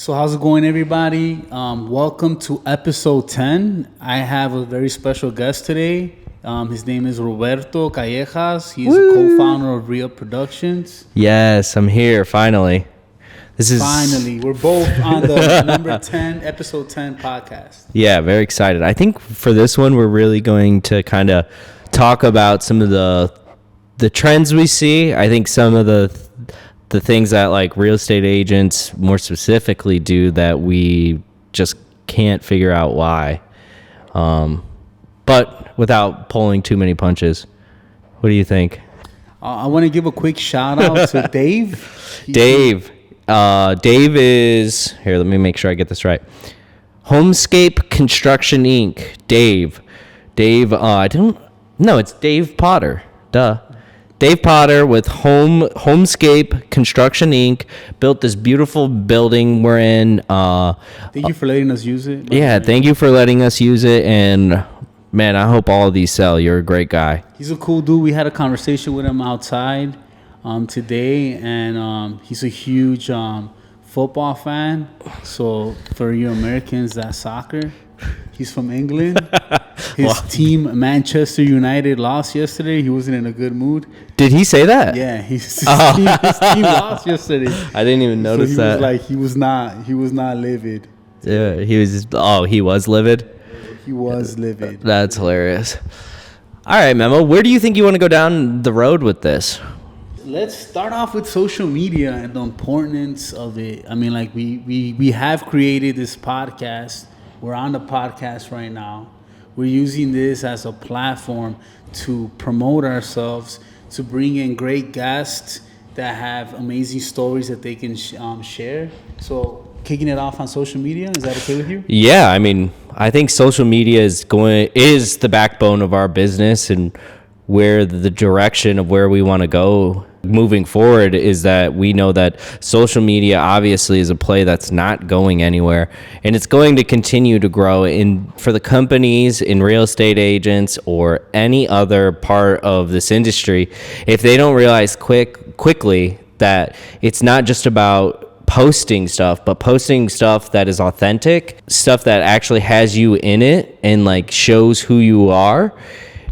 So how's it going, everybody? Welcome to episode 10. I have a very special guest today. His name is Roberto Callejas. He's a co-founder of Reup Productions. Yes, I'm here finally. Finally, we're both on the number 10, episode 10 podcast. Yeah, very excited. I think for this one, we're really going to kind of talk about some of the trends we see. I think some of the things that like real estate agents more specifically do that we just can't figure out why. But without pulling too many punches. What do you think? I want to give a quick shout out to Dave. Dave is here. Let me make sure I get this right. Homescape Construction Inc. Dave. It's Dave Potter. Duh. Dave Potter with Homescape Construction Inc. built this beautiful building we're in. Thank you for letting us use it. Yeah, thank you for letting us use it. And man, I hope all of these sell. You're a great guy. He's a cool dude. We had a conversation with him outside today, and he's a huge football fan. So for you Americans, that's soccer. He's from England. His team, Manchester United, lost yesterday. He wasn't in a good mood. Did he say that? Yeah, his team lost yesterday. I didn't even notice that. He was not livid. Yeah, he was livid. He was livid. That's hilarious. All right, Memo, where do you think you want to go down the road with this? Let's start off with social media and the importance of it. I mean, like we have created this podcast. We're on the podcast right now. We're using this as a platform to promote ourselves, to bring in great guests that have amazing stories that they can share. So kicking it off on social media, is that okay with you? Yeah, I mean, I think social media is the backbone of our business, and where the direction of where we want to go moving forward is that we know that social media obviously is a play that's not going anywhere, and it's going to continue to grow for the companies, in real estate agents, or any other part of this industry. If they don't realize quickly that it's not just about posting stuff, but posting stuff that is authentic, stuff that actually has you in it and like shows who you are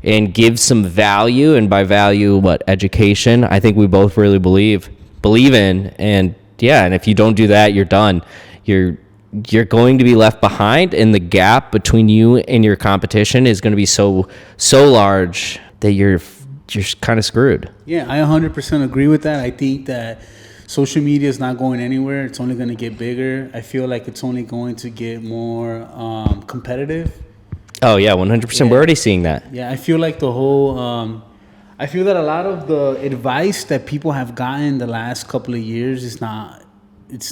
and gives some value, and by value, education, I think we both really believe in. And yeah, and if you don't do that, you're done. You're going to be left behind, and the gap between you and your competition is going to be so large that you're kind of screwed. Yeah, I 100% agree with that. I think that social media is not going anywhere. It's only going to get bigger. I feel like it's only going to get more competitive. Oh, yeah, 100%. Yeah. We're already seeing that. Yeah, I feel like the whole I feel that a lot of the advice that people have gotten the last couple of years it's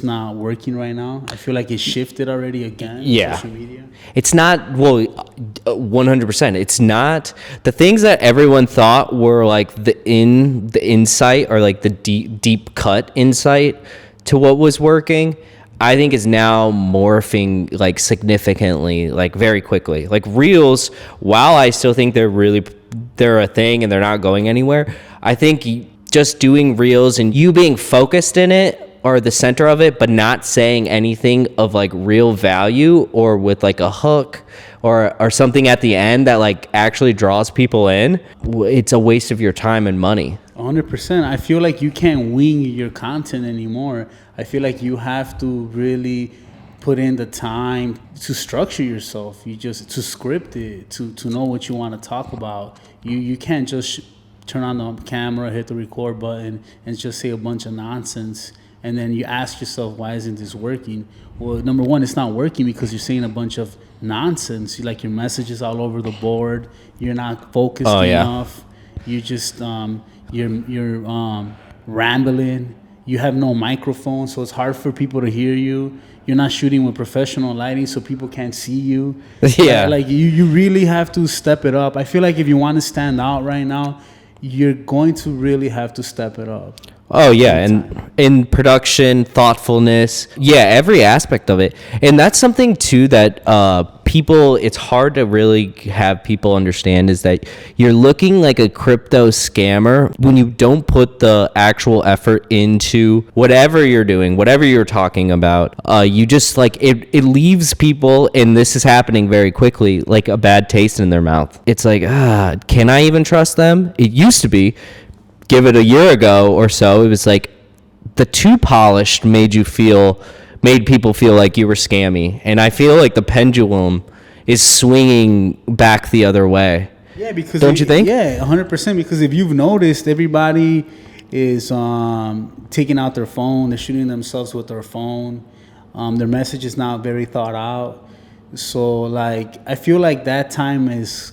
not working right now. I feel like it shifted already again. Yeah. Social media. It's not, 100%. It's not the things that everyone thought were like the insight, or like the deep cut insight to what was working, I think is now morphing like significantly, like very quickly. Like reels, while I still think they're a thing and they're not going anywhere, I think just doing reels and you being focused in it or the center of it, but not saying anything of like real value or with like a hook or something at the end that like actually draws people in, it's a waste of your time and money. 100%. I feel like you can't wing your content anymore. I feel like you have to really put in the time to structure yourself. To script it, to know what you want to talk about. You can't just turn on the camera, hit the record button, and just say a bunch of nonsense. And then you ask yourself, why isn't this working? Well, number one, it's not working because you're saying a bunch of nonsense. Like your message is all over the board. You're not focused enough. You just you're rambling. You have no microphone, so it's hard for people to hear you. You're not shooting with professional lighting, so people can't see you. Yeah. Like you really have to step it up. I feel like if you want to stand out right now, you're going to really have to step it up. Oh, yeah. And in production, thoughtfulness. Yeah, every aspect of it. And that's something, too, that it's hard to really have people understand is that you're looking like a crypto scammer when you don't put the actual effort into whatever you're doing, whatever you're talking about. You just like it leaves people, and this is happening very quickly, like a bad taste in their mouth. It's like, can I even trust them? It used to be, give it a year ago or so, it was like the too polished made people feel like you were scammy. And I feel like the pendulum is swinging back the other way. Yeah, because don't you think? Yeah, 100%. Because if you've noticed, everybody is taking out their phone. They're shooting themselves with their phone. Their message is not very thought out. So, like, I feel like that time has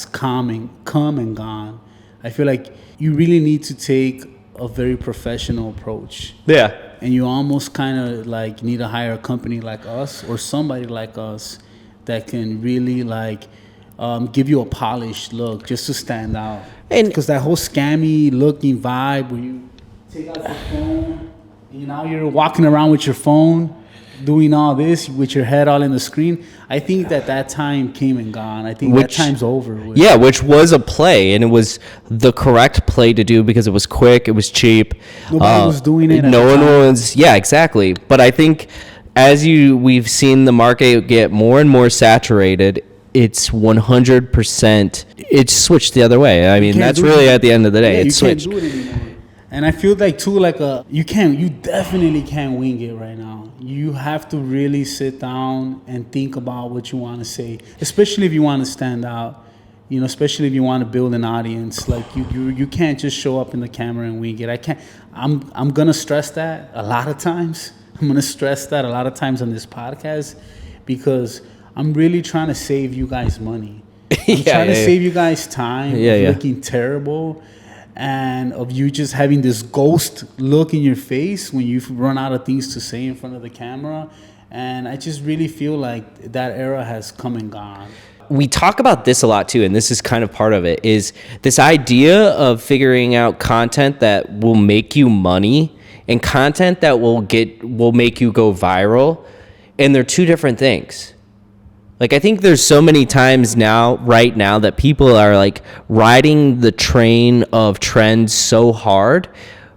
come and gone. I feel like you really need to take a very professional approach. Yeah. And you almost kind of like need to hire a company like us or somebody like us that can really like give you a polished look just to stand out. And because that whole scammy looking vibe where you take out your phone and now you're walking around with your phone doing all this with your head all in the screen, I think that time came and gone. I think that time's over with. Yeah, which was a play, and it was the correct play to do because it was quick, it was cheap. Nobody was doing it. No one was. Yeah, exactly. But I think we've seen the market get more and more saturated, it's 100%. It's switched the other way. I mean, that's really at the end of the day. Yeah, it's switched. You can't do it anymore. And I feel like too, you definitely can't wing it right now. You have to really sit down and think about what you want to say, especially if you want to stand out. You know, especially if you want to build an audience. Like you can't just show up in the camera and wing it. I'm gonna stress that a lot of times. I'm gonna stress that a lot of times on this podcast because I'm really trying to save you guys money. I'm trying to save you guys time of looking terrible. And of you just having this ghost look in your face when you've run out of things to say in front of the camera. And I just really feel like that era has come and gone. We talk about this a lot too, and this is kind of part of it, is this idea of figuring out content that will make you money and content that will make you go viral. And they're two different things. Like, I think there's so many times right now, that people are like riding the train of trends so hard,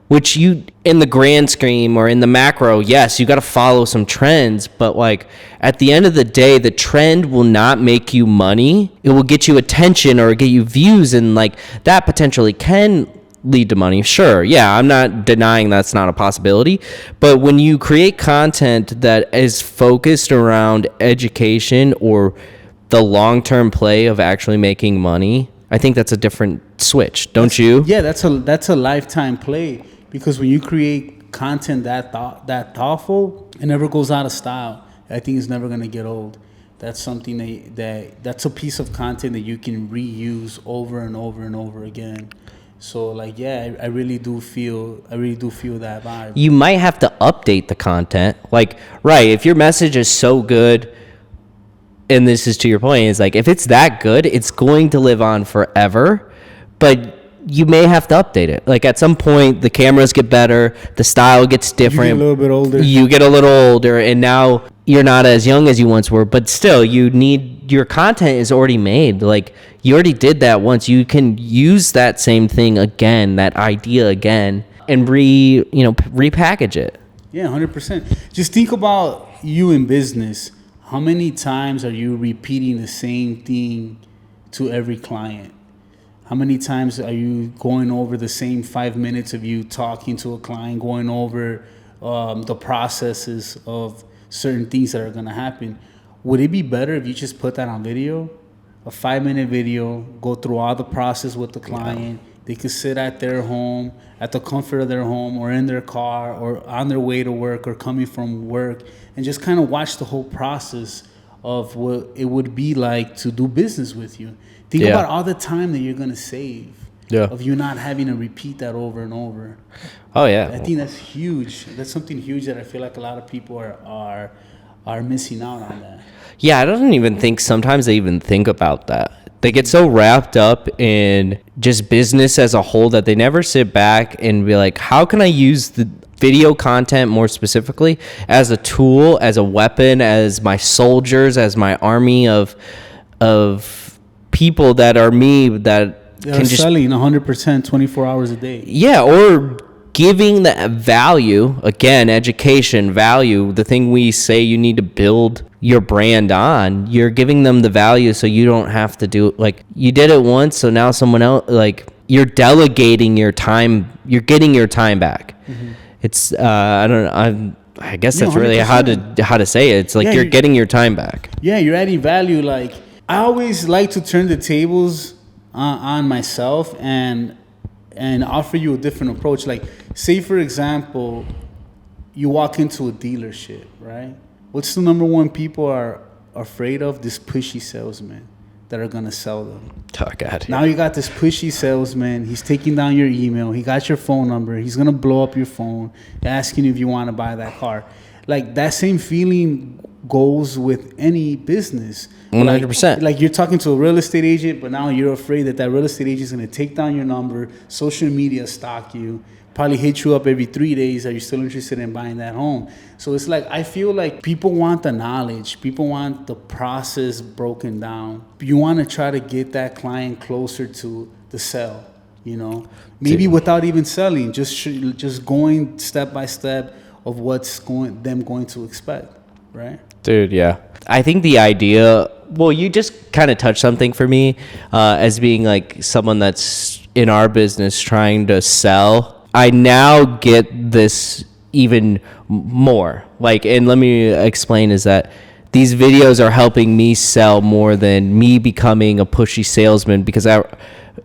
which you, in the grand scheme or in the macro, yes, you got to follow some trends, but like at the end of the day, the trend will not make you money. It will get you attention or get you views, and like that potentially can lead to money. Sure. Yeah. I'm not denying that's not a possibility, but when you create content that is focused around education or the long-term play of actually making money, I think that's a different switch. Don't you? Yeah. That's a lifetime play, because when you create content that thoughtful, it never goes out of style. I think it's never going to get old. That's something that's a piece of content that you can reuse over and over and over again. So like, yeah, I really do feel that vibe. You might have to update the content. Like, right, if your message is so good, and this is to your point, is like, if it's that good, it's going to live on forever, but you may have to update it. Like, at some point, the cameras get better, the style gets different. You get a little bit older. You get a little older, and now you're not as young as you once were, but still, your content is already made. Like, you already did that once. You can use that same thing again, that idea again, and repackage it. Yeah, 100%. Just think about you in business. How many times are you repeating the same thing to every client? How many times are you going over the same 5 minutes of you talking to a client, going over the processes of certain things that are going to happen? Would it be better if you just put that on video? A 5-minute video, go through all the process with the client. Yeah. They could sit at their home, at the comfort of their home, or in their car, or on their way to work, or coming from work, and just kind of watch the whole process of what it would be like to do business with you. Think about all the time that you're going to save of you not having to repeat that over and over. Oh, yeah. I think that's huge. That's something huge that I feel like a lot of people are missing out on that. Yeah, I don't even think sometimes they even think about that. They get so wrapped up in just business as a whole that they never sit back and be like, how can I use video content more specifically as a tool, as a weapon, as my soldiers, as my army of people that are me that They're selling 100% 24 hours a day. Yeah, or giving the value, again, education, value, the thing we say you need to build your brand on, you're giving them the value so you don't have to do it. Like, you did it once, so now someone else, like, you're delegating your time, you're getting your time back. Mm-hmm. It's, I don't know, I guess that's 100%. Really how to say it. It's like you're getting your time back. Yeah, you're adding value. Like, I always like to turn the tables on myself and offer you a different approach. Like, say for example, you walk into a dealership, right? What's the number one people are afraid of? This pushy salesman that are gonna sell them. Oh, God. Now you got this pushy salesman. He's taking down your email. He got your phone number. He's gonna blow up your phone, asking you if you want to buy that car. Like, that same feeling goes with any business. 100%. Like you're talking to a real estate agent, but now you're afraid that real estate agent is going to take down your number, social media stalk you, probably hit you up every 3 days. Are you still interested in buying that home? So it's like, I feel like people want the knowledge. People want the process broken down. You want to try to get that client closer to the sell, you know, maybe without even selling, just going step by step of what's going to expect, right? Dude, yeah. I think the idea, well, you just kind of touched something for me as being like someone that's in our business trying to sell. I now get this even more. Like, and let me explain is that these videos are helping me sell more than me becoming a pushy salesman, because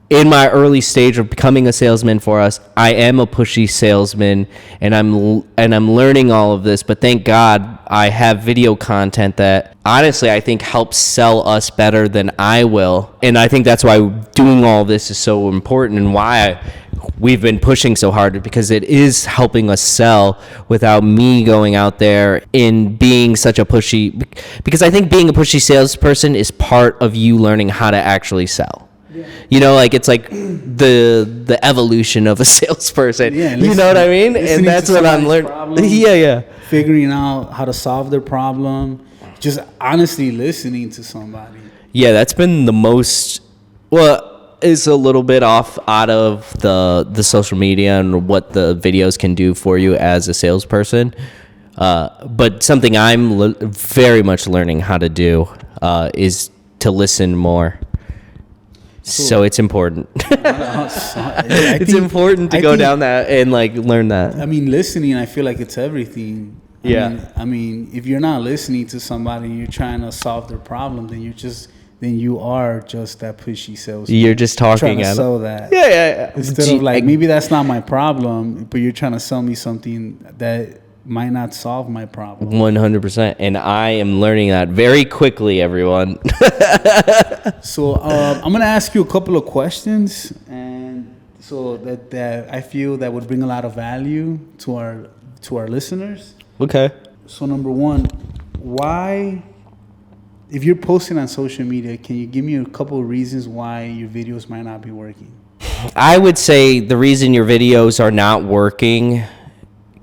in my early stage of becoming a salesman for us, I am a pushy salesman, and I'm learning all of this. But thank God I have video content that honestly I think helps sell us better than I will. And I think that's why doing all this is so important, and why we've been pushing so hard, because it is helping us sell without me going out there and being such a pushy. Because I think being a pushy salesperson is part of you learning how to actually sell. You know, like, it's like the evolution of a salesperson. Yeah, you know what I mean? And that's what I'm learning. Yeah. Figuring out how to solve their problem. Just honestly listening to somebody. Yeah, that's been the most, well, it's a little bit out of the social media and what the videos can do for you as a salesperson. But something I'm very much learning how to do is to listen more. So it's important. It's important to go down that and like learn that. I mean, listening, I feel like it's everything. I mean, if you're not listening to somebody and you're trying to solve their problem, then you are just that pushy salesman. You're just talking trying to sell that. Yeah. Instead of like, maybe that's not my problem, but you're trying to sell me something that might not solve my problem. 100%. And I am learning that very quickly, everyone. So I'm going to ask you a couple of questions, and so that I feel that would bring a lot of value to our listeners. Okay. So number one, why, if you're posting on social media, can you give me a couple of reasons why your videos might not be working? I would say the reason your videos are not working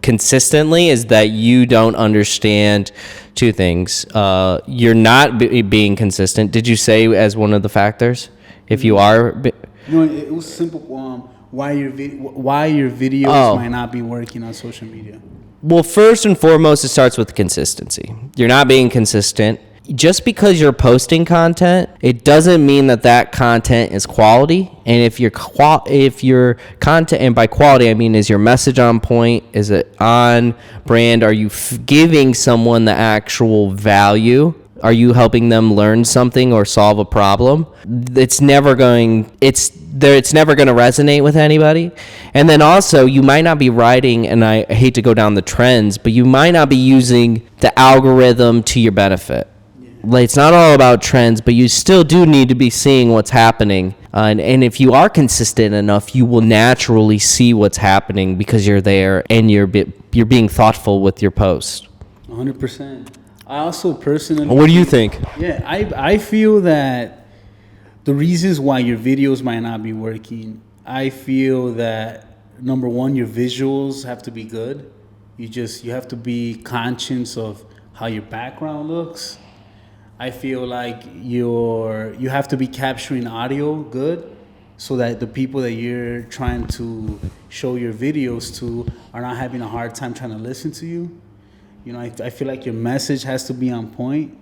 consistently is that you don't understand two things. You're not being consistent. Did you say as one of the factors? If you are, no, it was simple. Why your videos might not be working on social media? Well, first and foremost, it starts with consistency. You're not being consistent. Just because you're posting content, it doesn't mean that content is quality. And if your content, and by quality I mean, is your message on point? Is it on brand? Are you giving someone the actual value? Are you helping them learn something or solve a problem? It's never going to resonate with anybody. And then also, you might not be writing, and I hate to go down the trends, but you might not be using the algorithm to your benefit. Like, it's not all about trends, but you still do need to be seeing what's happening. And if you are consistent enough, you will naturally see what's happening because you're there and you're being thoughtful with your post. 100%. I also personally... What do you think? Yeah, I feel that the reasons why your videos might not be working, I feel that, number one, your visuals have to be good. You have to be conscious of how your background looks. I feel like you have to be capturing audio good, so that the people that you're trying to show your videos to are not having a hard time trying to listen to you. I feel like your message has to be on point.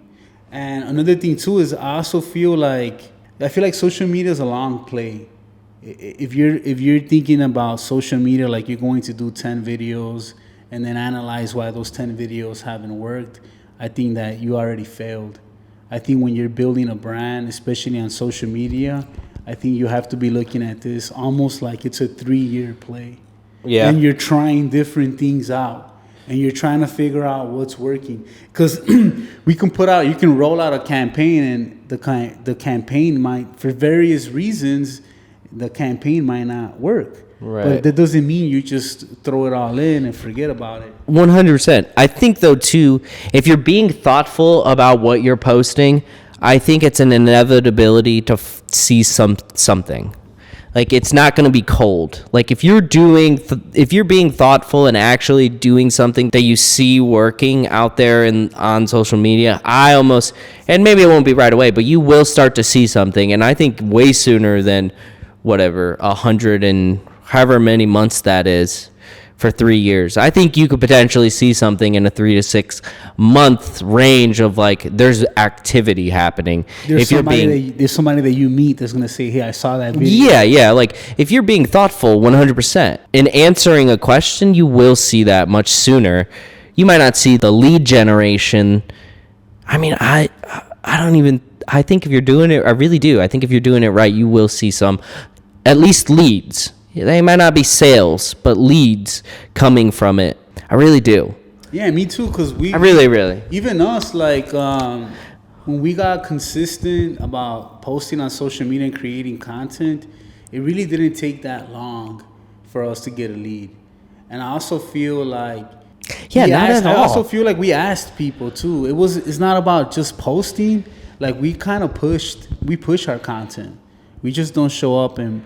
And another thing too is I feel like social media is a long play. If you're thinking about social media like you're going to do 10 videos and then analyze why those 10 videos haven't worked, I think that you already failed. I think when you're building a brand, especially on social media, I think you have to be looking at this almost like it's a 3-year play. Yeah. And you're trying different things out. And you're trying to figure out what's working. Because you can roll out a campaign, and the campaign might, for various reasons, the campaign might not work. Right. But that doesn't mean you just throw it all in and forget about it. 100%. I think, though, too, if you're being thoughtful about what you're posting, I think it's an inevitability to see something. Like, it's not going to be cold. Like, if you're being thoughtful and actually doing something that you see working out there on social media, and maybe it won't be right away, but you will start to see something. And I think way sooner than 100 and however many months that is for 3 years. I think you could potentially see something in a 3 to 6 month range of like, there's activity happening. There's somebody that you meet that's going to say, hey, I saw that video. Yeah. Like, if you're being thoughtful 100% in answering a question, you will see that much sooner. You might not see the lead generation. I mean, I think if you're doing it, I really do. I think if you're doing it right, you will see at least leads. They might not be sales, but leads coming from it. I really do. Yeah, me too. Because I really. Even us, like when we got consistent about posting on social media and creating content, it really didn't take that long for us to get a lead. And I also feel like I also feel like we asked people too. It's not about just posting. Like, we push our content. We just don't show up and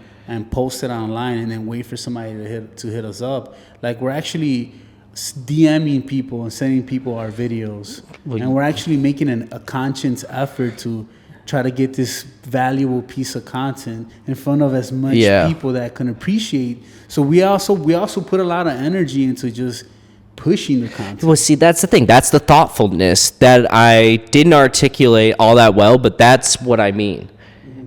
post it online and then wait for somebody to hit us up. Like, we're actually DMing people and sending people our videos. And we're actually making a conscious effort to try to get this valuable piece of content in front of as much people that can appreciate. So we also put a lot of energy into just pushing the content. Well, see, that's the thing. That's the thoughtfulness that I didn't articulate all that well, but that's what I mean.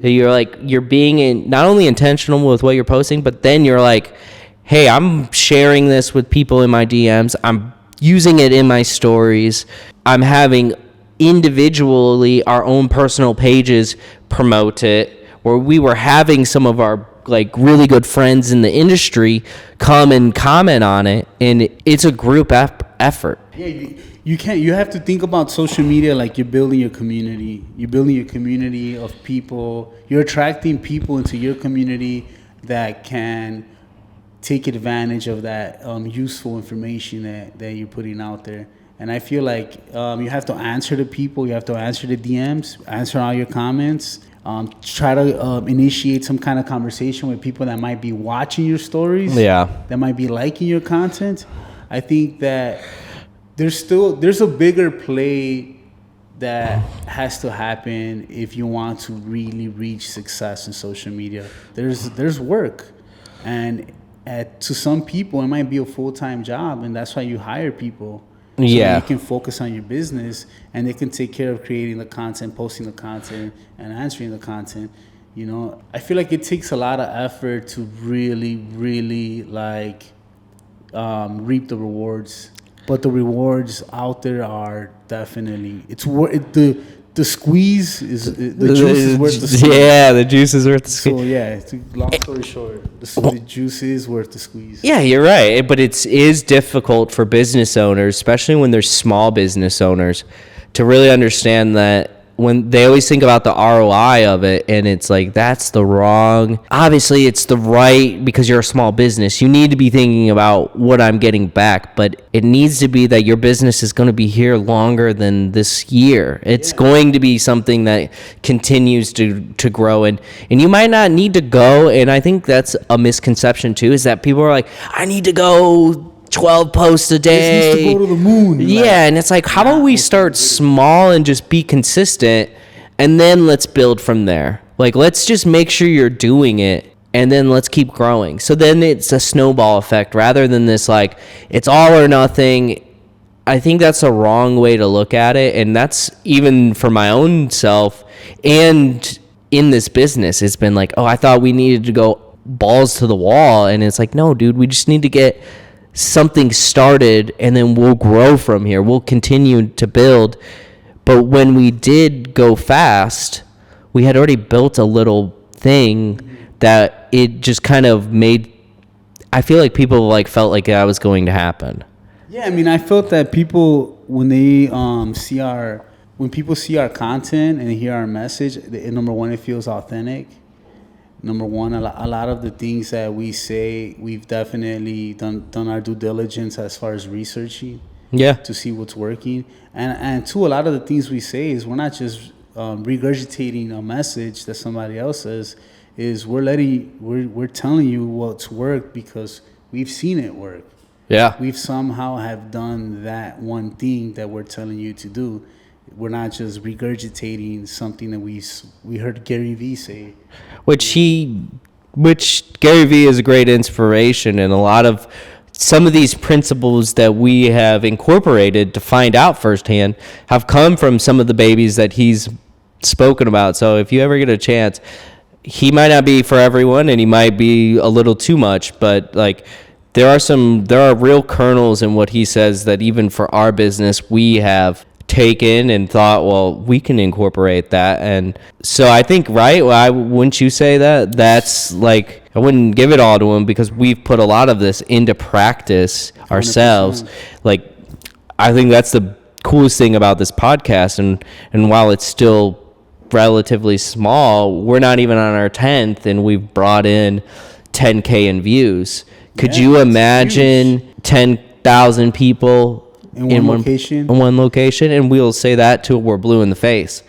You're being not only intentional with what you're posting, but then you're like, hey, I'm sharing this with people in my DMs. I'm using it in my stories. I'm having individually our own personal pages promote it, where we were having some of our like really good friends in the industry come and comment on it, and it's a group effort. Yeah, you have to think about social media like you're building your community. You're building your community of people. You're attracting people into your community that can take advantage of that useful information that you're putting out there. And I feel like you have to answer the people. You have to answer the DMs, answer all your comments. Try to initiate some kind of conversation with people that might be watching your stories. Yeah. That might be liking your content. I think that there's a bigger play that has to happen if you want to really reach success in social media. There's work, and to some people it might be a full-time job, and that's why you hire people. So you can focus on your business, and they can take care of creating the content, posting the content, and answering the content. I feel like it takes a lot of effort to really, really reap the rewards. But the rewards out there are definitely the squeeze is the juice is worth the squeeze. Yeah, the juice is worth the squeeze. So long story short, the juice is worth the squeeze. Yeah, you're right. But it is difficult for business owners, especially when they're small business owners, to really understand that when they always think about the ROI of it, and it's like, that's the wrong. Obviously, it's the right, because you're a small business. You need to be thinking about what I'm getting back, but it needs to be that your business is going to be here longer than this year. It's going to be something that continues to grow, and you might not need to go, and I think that's a misconception too, is that people are like, I need to go 12 posts a day. This needs to go to the moon. Yeah, and it's like, how about we start small and just be consistent, and then let's build from there. Like, let's just make sure you're doing it, and then let's keep growing. So then it's a snowball effect rather than this, like, it's all or nothing. I think that's a wrong way to look at it, and that's even for my own self and in this business. It's been like, oh, I thought we needed to go balls to the wall, and it's like, no, dude, we just need to get something started, and then we'll grow from here. We'll continue to build. But when we did go fast, we had already built a little thing that it just kind of made, I feel like people like felt like that was going to happen. Yeah, I mean, I felt that people, when they when people see our content and hear our message, number one, it feels authentic. Number one, a lot of the things that we say, we've definitely done our due diligence as far as researching. Yeah. To see what's working, and two, a lot of the things we say is we're not just regurgitating a message that somebody else says. Is we're telling you what's worked because we've seen it work. Yeah. We've somehow have done that one thing that we're telling you to do. We're not just regurgitating something that we heard Gary Vee say. Which Gary Vee is a great inspiration, and a lot of some of these principles that we have incorporated to find out firsthand have come from some of the babies that he's spoken about. So if you ever get a chance, he might not be for everyone, and he might be a little too much, but like there are real kernels in what he says that even for our business we have taken and thought, well, we can incorporate that. And so I think, right, wouldn't you say that that's like, I wouldn't give it all to him because we've put a lot of this into practice ourselves. 100%. Like, I think that's the coolest thing about this podcast, and while it's still relatively small, we're not even on our 10th and we've brought in 10K in views. Could you imagine 10,000 people in one location? And we'll say that till we're blue in the face.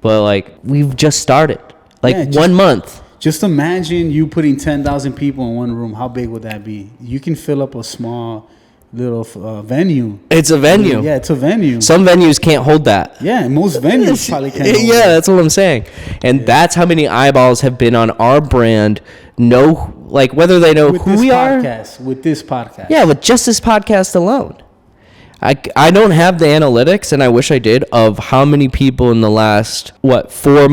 But like, we've just started. Like, 1 month. Just imagine you putting 10,000 people in one room. How big would that be? You can fill up a small little venue. It's a venue. Yeah, it's a venue. Some venues can't hold that. Yeah, most venues probably can't hold that. That's what I'm saying. And that's how many eyeballs have been on our brand. Like whether they know who we are. With this podcast. Yeah, with just this podcast alone. I don't have the analytics, and I wish I did, of how many people in the last, 5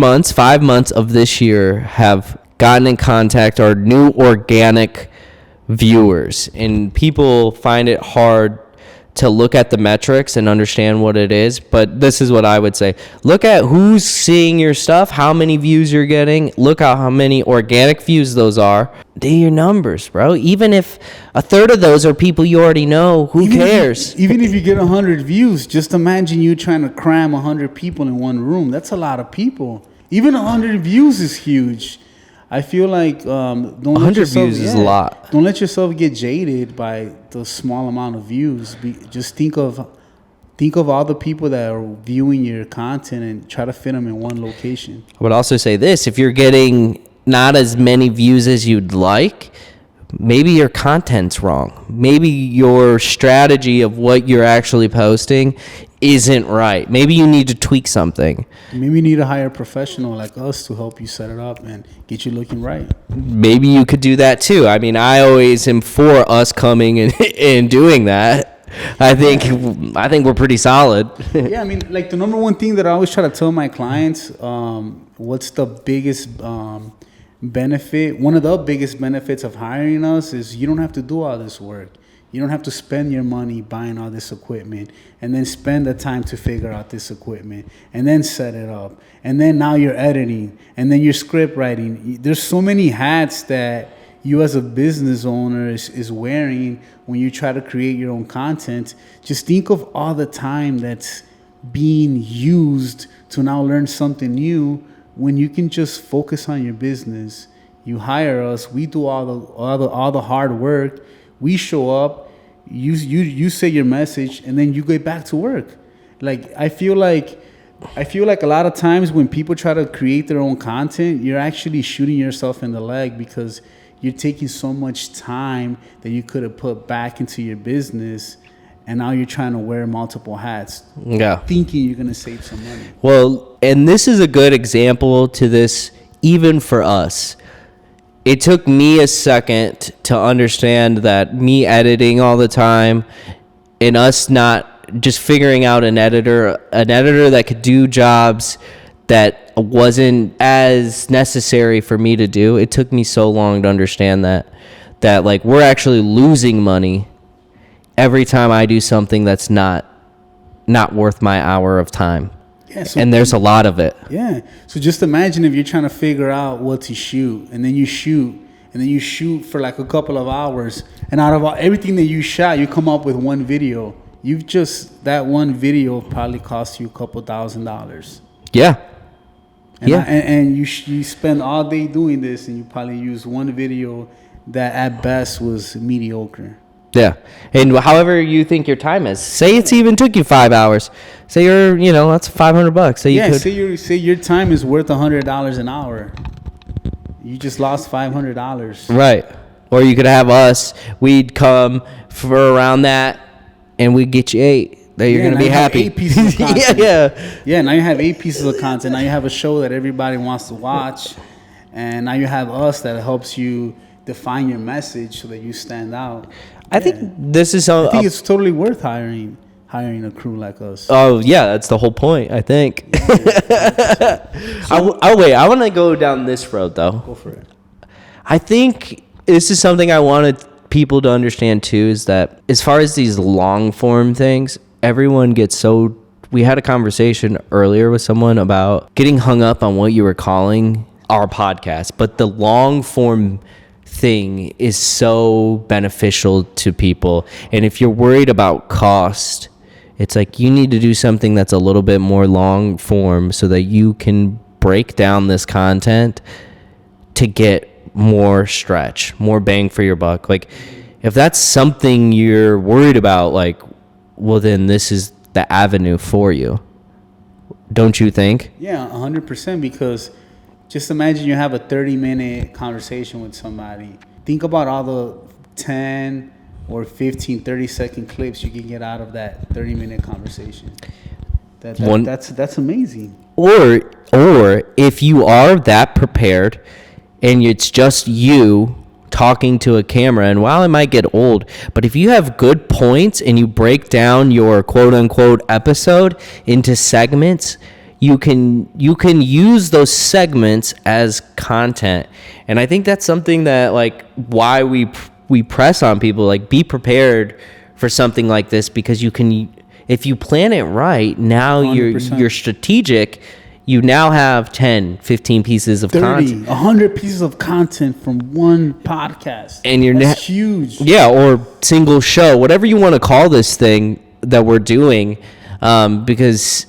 months of this year have gotten in contact or new organic viewers. And people find it hard to look at the metrics and understand what it is. But this is what I would say. Look at who's seeing your stuff, how many views you're getting. Look at how many organic views those are. Do your numbers, bro. Even if a third of those are people you already know, who cares? Even if you get 100 views, just imagine you trying to cram 100 people in one room. That's a lot of people. Even 100 views is huge. I feel like 100 views is a lot. Don't let yourself get jaded by the small amount of views. Just think of all the people that are viewing your content and try to fit them in one location. I would also say this: if you're getting not as many views as you'd like, maybe your content's wrong. Maybe your strategy of what you're actually posting isn't right. Maybe you need to tweak something. Maybe you need to hire a professional like us to help you set it up and get you looking right. Maybe you could do that too. I mean, I always am for us coming and doing that. I think we're pretty solid. Yeah, I mean, like the number one thing that I always try to tell my clients, what's the biggest benefit? One of the biggest benefits of hiring us is you don't have to do all this work. You don't have to spend your money buying all this equipment and then spend the time to figure out this equipment and then set it up. And then now you're editing and then you're script writing. There's so many hats that you as a business owner is wearing when you try to create your own content. Just think of all the time that's being used to now learn something new when you can just focus on your business. You hire us, we do all the hard work. We show up, you say your message, and then you get back to work. Like I feel like a lot of times when people try to create their own content, you're actually shooting yourself in the leg because you're taking so much time that you could have put back into your business, and now you're trying to wear multiple hats, thinking you're going to save some money. Well, and this is a good example to this, even for us. It took me a second to understand that me editing all the time and us not just figuring out an editor that could do jobs that wasn't as necessary for me to do. It took me so long to understand that like we're actually losing money every time I do something that's not worth my hour of time. Yeah, so, and there's a lot of it. Yeah. So just imagine if you're trying to figure out what to shoot, and then you shoot for like a couple of hours, and out of everything that you shot, you come up with one video. That one video probably cost you a couple $1,000. Yeah. And you spend all day doing this, and you probably use one video that at best was mediocre. Yeah. And however you think your time is, say it's even took you 5 hours. Say that's $500. Say your time is worth $100 an hour. You just lost $500. Right. Or you could have us. We'd come for around that, and we'd get you 8. That you're gonna be happy. 8 pieces of content. Yeah. Now you have 8 pieces of content. Now you have a show that everybody wants to watch, and now you have us that helps you define your message so that you stand out. I think this is. I think it's totally worth hiring a crew like us. Oh yeah, that's the whole point. I think. Wait. I want to go down this road though. Go for it. I think this is something I wanted people to understand too. Is that as far as these long form things, everyone gets so. We had a conversation earlier with someone about getting hung up on what you were calling our podcast, but the long form thing is so beneficial to people. And if you're worried about cost, it's like you need to do something that's a little bit more long form so that you can break down this content to get more stretch, more bang for your buck. Like if that's something you're worried about, like, well, then this is the avenue for you. Don't you think? Yeah, 100%, because just imagine you have a 30-minute conversation with somebody. Think about all the 10 or 15, 30-second clips you can get out of that 30-minute conversation. That's amazing. Or if you are that prepared and it's just you talking to a camera, and while it might get old, but if you have good points and you break down your quote-unquote episode into segments, you can use those segments as content. And I think that's something that, like, why we press on people, like, be prepared for something like this, because you can, if you plan it right, now 100%. You're strategic. You now have 10, 15 pieces of 30, content. 100 pieces of content from one podcast. And that's huge. Yeah, or single show, whatever you want to call this thing that we're doing, because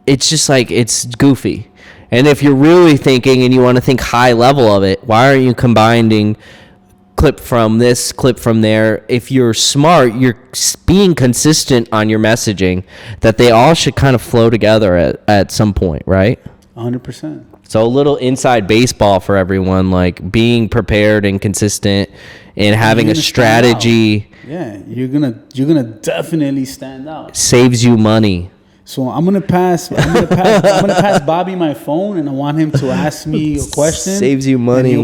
it's just like, it's goofy. And if you're really thinking and you want to think high level of it, why aren't you combining clip from this, clip from there? If you're smart, you're being consistent on your messaging, that they all should kind of flow together at some point, right? 100%. So a little inside baseball for everyone, like being prepared and consistent and having a strategy. Yeah, you're gonna definitely stand out. Saves you money. So I'm gonna pass Bobby my phone, and I want him to ask me a question. Saves you money. And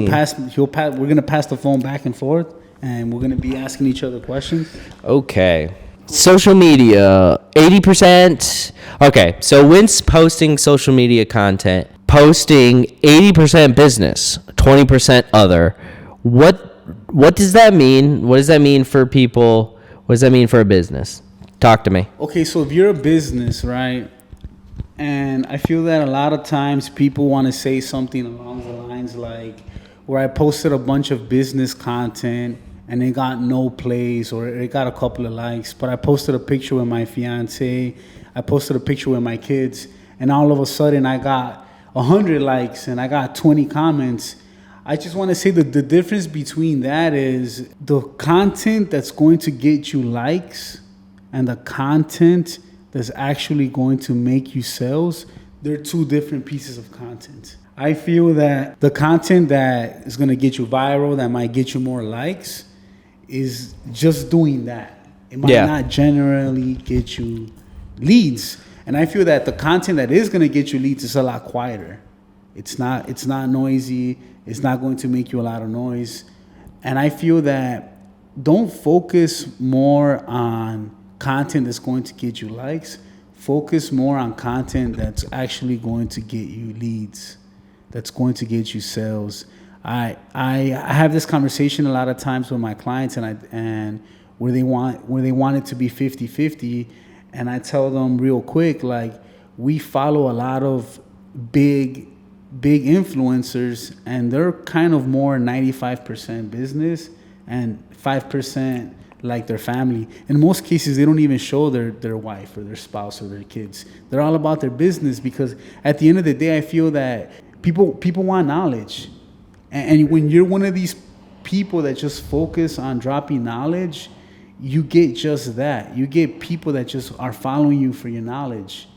he'll pass. We're gonna pass the phone back and forth, and we're gonna be asking each other questions. Okay. Social media, 80%. Okay, so when's posting social media content? Posting 80% business, 20% other. What does that mean? What does that mean for people? What does that mean for a business? Talk to me. Okay, so if you're a business, right, and I feel that a lot of times people want to say something along the lines like, where I posted a bunch of business content and it got no plays, or it got a couple of likes, but I posted a picture with my fiance, I posted a picture with my kids, and all of a sudden I got 100 likes and I got 20 comments. I just want to say that the difference between that is the content that's going to get you likes and the content that's actually going to make you sales. They're two different pieces of content. I feel that the content that is going to get you viral, that might get you more likes, is just doing that. It might not generally get you leads. And I feel that the content that is going to get you leads is a lot quieter. It's not noisy. It's not going to make you a lot of noise. And I feel that don't focus more on content that's going to get you likes. Focus more on content that's actually going to get you leads, that's going to get you sales. I have this conversation a lot of times with my clients, and where they want it to be 50-50, and I tell them real quick, like, we follow a lot of big influencers, and they're kind of more 95% business and 5% like their family. In most cases, they don't even show their wife or their spouse or their kids. They're all about their business, because at the end of the day, I feel that people want knowledge. And when you're one of these people that just focus on dropping knowledge, you get just that. You get people that just are following you for your knowledge.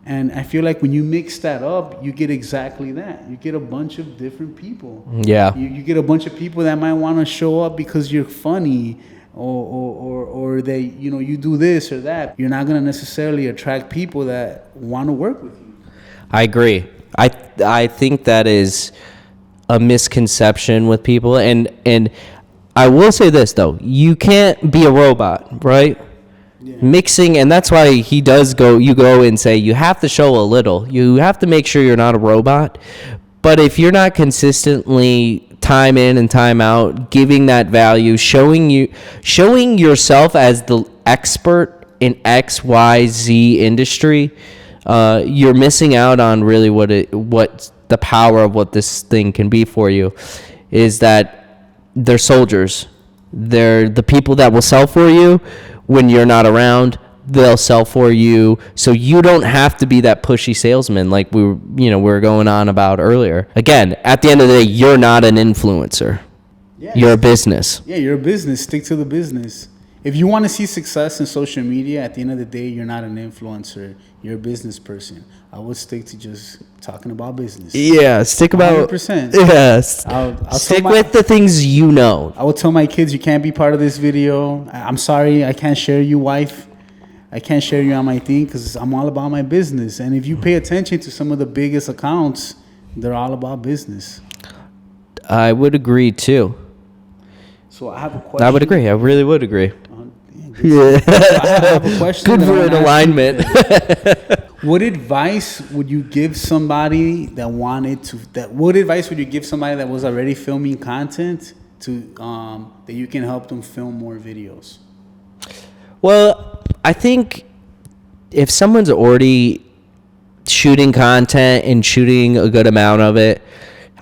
And I feel like when you mix that up, you get exactly that. You get a bunch of different people. Yeah. You get a bunch of people that might want to show up because you're funny, or they, you do this or that. You're not going to necessarily attract people that want to work with you. I agree. I think that is a misconception with people. And I will say this, though. You can't be a robot, right? Yeah. Mixing, and that's why you go and say you have to show a little. You have to make sure you're not a robot. But if you're not consistently time in and time out giving that value, showing yourself as the expert in XYZ industry, you're missing out on really what the power of what this thing can be for you. Is that they're soldiers. They're the people that will sell for you when you're not around. They'll sell for you, so you don't have to be that pushy salesman like we were going on about earlier. Again, at the end of the day, you're not an influencer. Yes. You're a business. Yeah, you're a business. Stick to the business. If you want to see success in social media, at the end of the day, you're not an influencer. You're a business person. I would stick to just talking about business. Yeah, stick about 100%. Yes. I'll stick with the things you know. I will tell my kids, you can't be part of this video. I'm sorry, I can't share you, wife. I can't share you on my thing because I'm all about my business. And if you pay attention to some of the biggest accounts, they're all about business. I would agree too. So I have a question. I would agree. I really would agree. Yeah. So I have a question. Good for an alignment. What advice would you give somebody that was already filming content that you can help them film more videos? Well, I think if someone's already shooting content and shooting a good amount of it,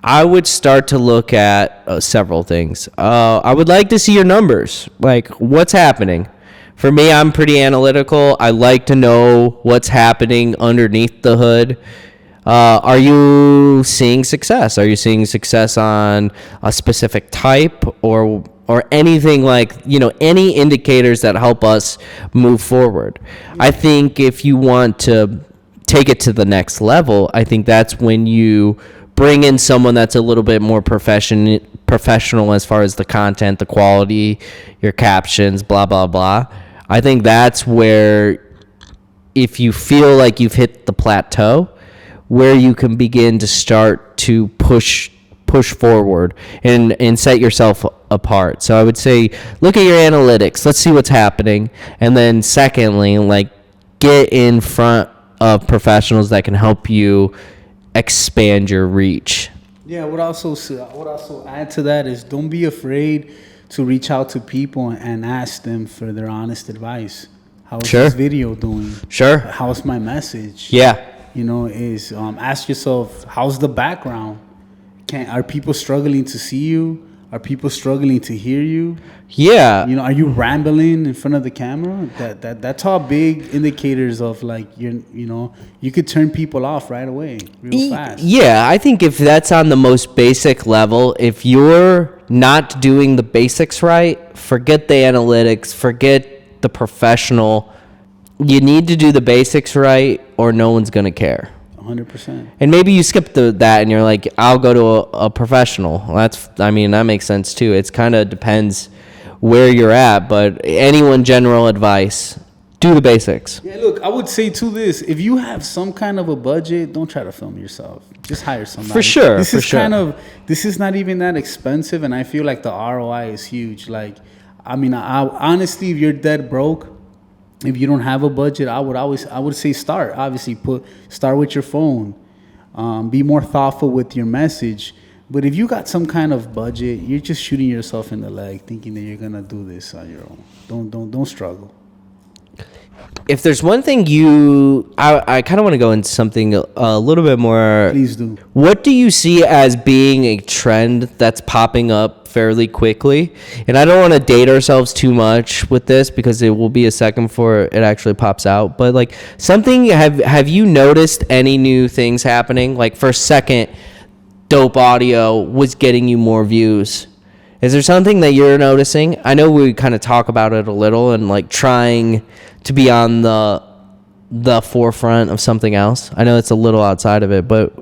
I would start to look at several things. I would like to see your numbers, like what's happening. For me, I'm pretty analytical. I like to know what's happening underneath the hood. Are you seeing success? Are you seeing success on a specific type or anything like, any indicators that help us move forward? I think if you want to take it to the next level, I think that's when you bring in someone that's a little bit more professional as far as the content, the quality, your captions, blah, blah, blah. I think that's where, if you feel like you've hit the plateau, where you can begin to start to push forward and set yourself apart. So I would say, look at your analytics. Let's see what's happening. And then secondly, get in front of professionals that can help you expand your reach. Yeah, I would also add to that is, don't be afraid to reach out to people and ask them for their honest advice. How's this video doing? Sure. How's my message? Yeah. Ask yourself, how's the background? Are people struggling to see you? Are people struggling to hear you? Yeah. Are you rambling in front of the camera? That's all big indicators of you could turn people off right away, real fast. Yeah, I think if that's on the most basic level, if you're not doing the basics right, forget the analytics, forget the professional. You need to do the basics right, or no one's gonna care. 100%. And maybe you skip that and you're like, I'll go to a professional. That makes sense too. It's kind of depends where you're at, but general advice, do the basics. Yeah, look, I would say to this, if you have some kind of a budget, don't try to film yourself. Just hire somebody. For sure. This is not even that expensive, and I feel like the ROI is huge. Like, I mean, honestly, if you're dead broke, if you don't have a budget, I would say start. Obviously, start with your phone. Be more thoughtful with your message. But if you got some kind of budget, you're just shooting yourself in the leg, thinking that you're gonna do this on your own. Don't struggle. If there's one thing I kind of want to go into something a little bit more. Please do. What do you see as being a trend that's popping up fairly quickly? And I don't want to date ourselves too much with this because it will be a second before it actually pops out. But like something, have you noticed any new things happening? Like for a second, dope audio was getting you more views. Is there something that you're noticing? I know we kind of talk about it a little and like trying to be on the forefront of something else. I know it's a little outside of it, but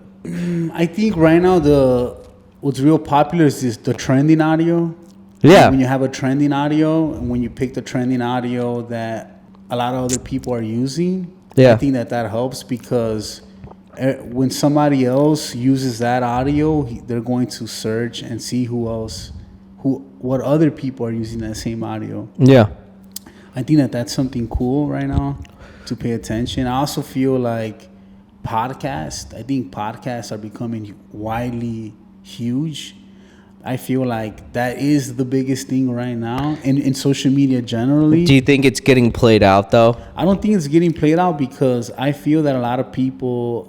I think right now what's real popular is the trending audio. Yeah. When you have a trending audio and when you pick the trending audio that a lot of other people are using, yeah. I think that helps because when somebody else uses that audio, they're going to search and see what other people are using that same audio. Yeah. I think that that's something cool right now to pay attention. I also feel like I think podcasts are becoming widely huge. I feel like that is the biggest thing right now in social media generally. Do you think it's getting played out though? I don't think it's getting played out because I feel that a lot of people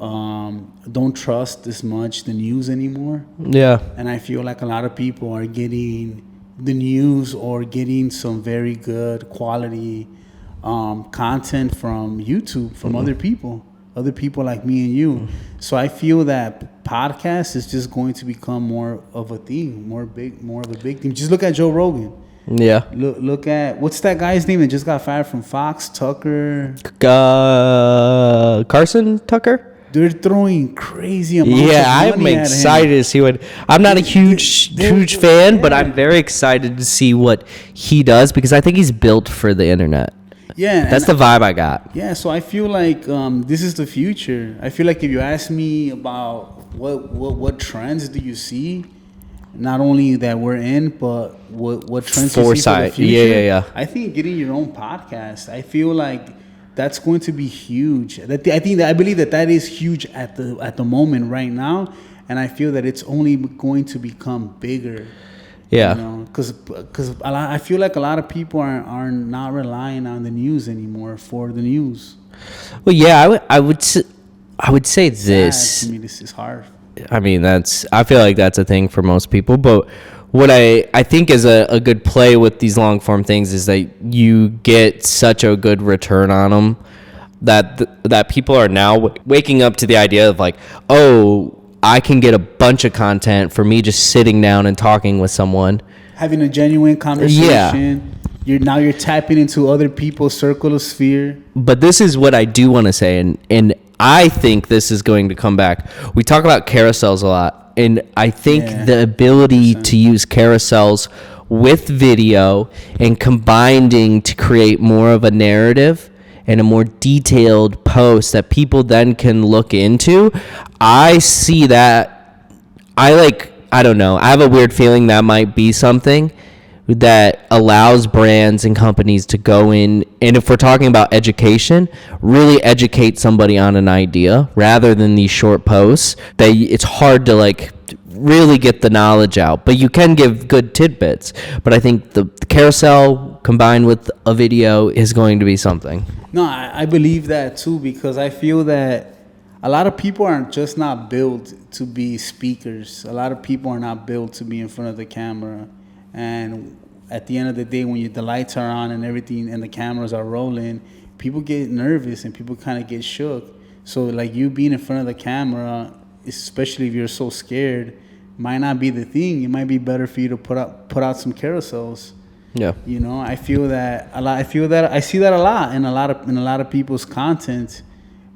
don't trust as much the news anymore. Yeah. And I feel like a lot of people are getting the news or getting some very good quality content from YouTube, from other people like me and you. So I feel that podcast is just going to become more of a thing, more of a big thing. Just look at Joe Rogan. Yeah. Look at what's that guy's name that just got fired from Fox? Tucker. Carson Tucker. They're throwing crazy amounts of money I'm excited to see what. I'm not a huge fan, but I'm very excited to see what he does because I think he's built for the internet. Yeah, that's the vibe I got. Yeah, so I feel like this is the future. I feel like if you ask me about what trends do you see, not only that we're in, but what trends you see for the future. Yeah. I think getting your own podcast. I feel like that's going to be huge. I believe that is huge at the moment right now, and I feel that it's only going to become bigger. Yeah, because I feel like a lot of people are not relying on the news anymore for the news. Well, yeah, I would say this. To me, this is hard. I mean, I feel like that's a thing for most people, but what I think is a good play with these long form things is that you get such a good return on them that people are now waking up to the idea of like, oh, I can get a bunch of content for me just sitting down and talking with someone, having a genuine conversation. Yeah. You're tapping into other people's circle of sphere. But this is what I do want to say, and I think this is going to come back. We talk about carousels a lot, and I think the ability 100%. To use carousels with video and combining to create more of a narrative and a more detailed post that people then can look into. I see that. I don't know. I have a weird feeling that might be something that allows brands and companies to go in, and if we're talking about education, really educate somebody on an idea rather than these short posts that it's hard to like really get the knowledge out, but you can give good tidbits. But I think the carousel combined with a video is going to be something. No, I believe that too, because I feel that a lot of people are just not built to be speakers. A lot of people are not built to be in front of the camera. And at the end of the day, when the lights are on and everything and the cameras are rolling, people get nervous and people kind of get shook. So like you being in front of the camera, especially if you're so scared, might not be the thing. It might be better for you to put out some carousels. Yeah. I feel that a lot. I see that a lot in a lot of people's content,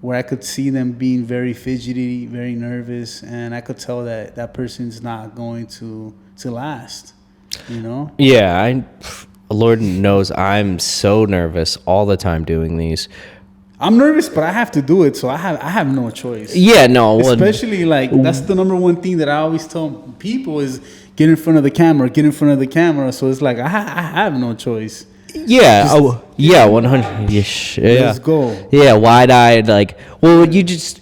where I could see them being very fidgety, very nervous, and I could tell that that person's not going to last, you know? Yeah, Lord knows I'm so nervous all the time doing these. I'm nervous, but I have to do it, so I have no choice. Yeah, no. Especially, like, that's the number one thing that I always tell people is get in front of the camera, get in front of the camera. So it's like I have no choice. Yeah. 100. Yeah. Let's go. Yeah, wide-eyed, like, well, you just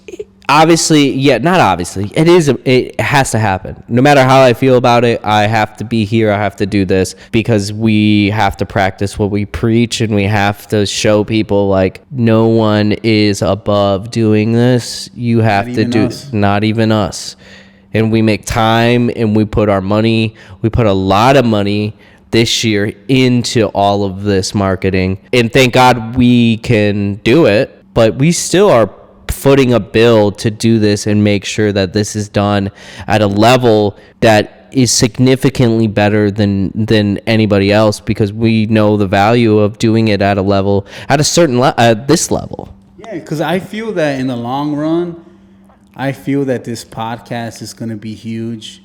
obviously, yeah, not obviously. It has to happen. No matter how I feel about it, I have to be here. I have to do this because we have to practice what we preach, and we have to show people like no one is above doing this. You have to do, not even us. And we make time, and we put our money. We put a lot of money this year into all of this marketing, and thank God we can do it. But we still are footing a bill to do this and make sure that this is done at a level that is significantly better than anybody else, because we know the value of doing it at a level, at a certain at this level. Yeah, because I feel that in the long run, I feel that this podcast is going to be huge.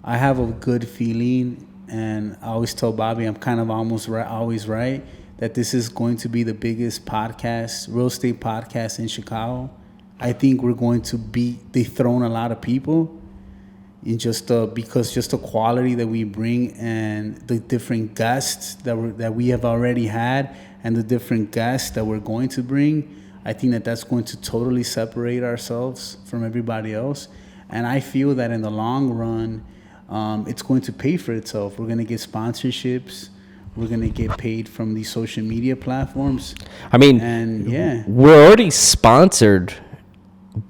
I have a good feeling, and I always tell Bobby I'm kind of always right, that this is going to be the biggest podcast, real estate podcast in Chicago. I think we're going to dethrone a lot of people in because the quality that we bring and the different guests that we have already had and the different guests that we're going to bring. I think that that's going to totally separate ourselves from everybody else. And I feel that in the long run, it's going to pay for itself. We're going to get sponsorships. We're going to get paid from these social media platforms. I mean, and yeah, we're already sponsored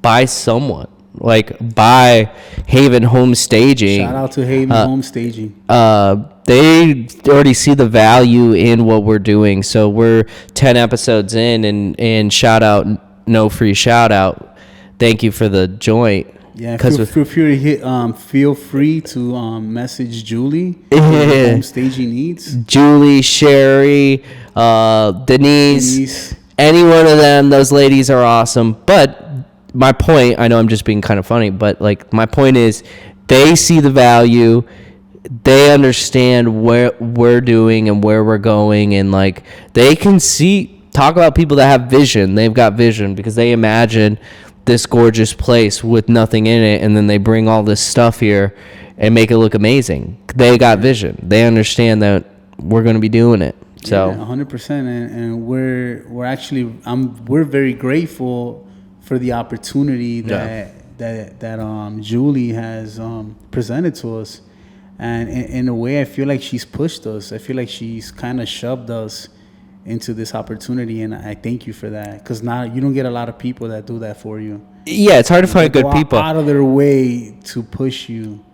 by someone, like by Haven Home Staging. Shout out to Haven Home Staging. They already see the value in what we're doing. So we're 10 episodes in, and shout out, no free shout out. Thank you for the joint. Yeah, feel free to message Julie. Yeah. Home Staging needs. Julie, Sherry, Denise, any one of them. Those ladies are awesome. But my point, I know I'm just being kind of funny, but like my point is, they see the value. They understand what we're doing and where we're going, and like they can talk about people that have vision. They've got vision because they imagine this gorgeous place with nothing in it, and then they bring all this stuff here and make it look amazing. They got vision. They understand that we're going to be doing it. So 100%, and we're very grateful for the opportunity that Julie has presented to us, and in a way, I feel like she's pushed us. I feel like she's kind of shoved us into this opportunity, and I thank you for that, because now you don't get a lot of people that do that for you. Yeah, it's hard to find good people out of their way to push you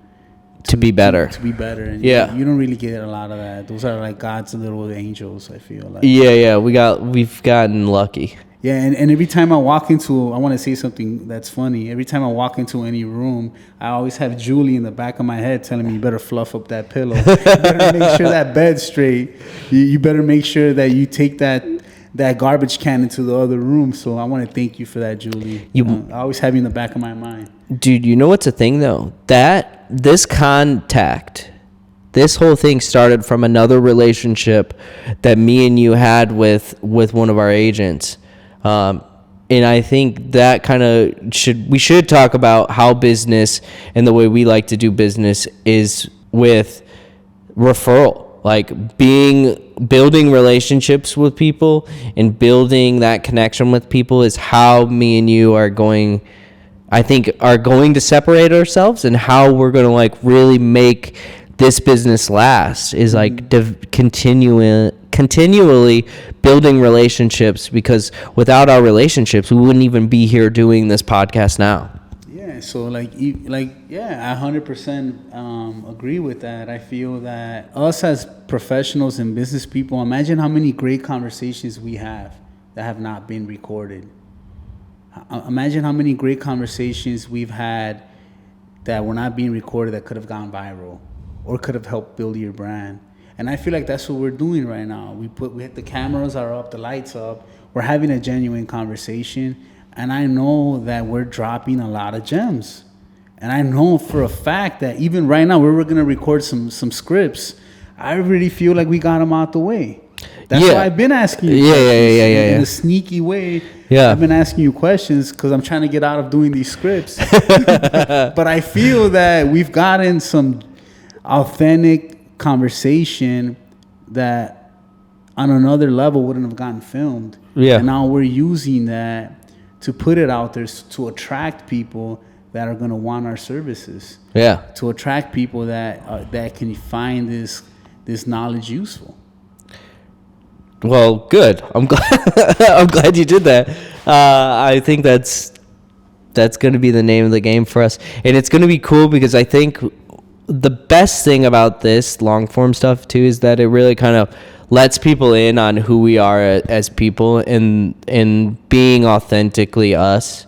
to be better. To be better. And yeah, you don't really get a lot of that. Those are like God's little angels, I feel like. Yeah, we've gotten lucky. Yeah, and every time I walk into, I want to say something that's funny. Every time I walk into any room, I always have Julie in the back of my head telling me, you better fluff up that pillow. You better make sure that bed's straight. You better make sure that you take that garbage can into the other room. So I want to thank you for that, Julie. I always have you in the back of my mind. Dude, you know what's the thing, though? That this whole thing started from another relationship that me and you had with one of our agents. And I think that kind of we should talk about how business and the way we like to do business is with referral, like building relationships with people and building that connection with people is how me and you are going to separate ourselves, and how we're going to like really make this business last is like continually building relationships, because without our relationships, we wouldn't even be here doing this podcast now. Yeah, so I 100% agree with that. I feel that us as professionals and business people, imagine how many great conversations we have that have not been recorded. Imagine how many great conversations we've had that were not being recorded that could have gone viral or could have helped build your brand. And I feel like that's what we're doing right now. The cameras are up, the lights up. We're having a genuine conversation, and I know that we're dropping a lot of gems. And I know for a fact that even right now, we're going to record some scripts. I really feel like we got them out the way. That's why I've been asking you questions in a sneaky way. Yeah. I've been asking you questions because I'm trying to get out of doing these scripts. But I feel that we've gotten some authentic conversation that on another level wouldn't have gotten filmed. Yeah. And now we're using that to put it out there to attract people that are going to want our services. Yeah. To attract people that can find this knowledge useful. Well, good. I'm glad. I'm glad you did that. I think that's going to be the name of the game for us, and it's going to be cool because I think the best thing about this long form stuff too is that it really kind of lets people in on who we are as people and being authentically us.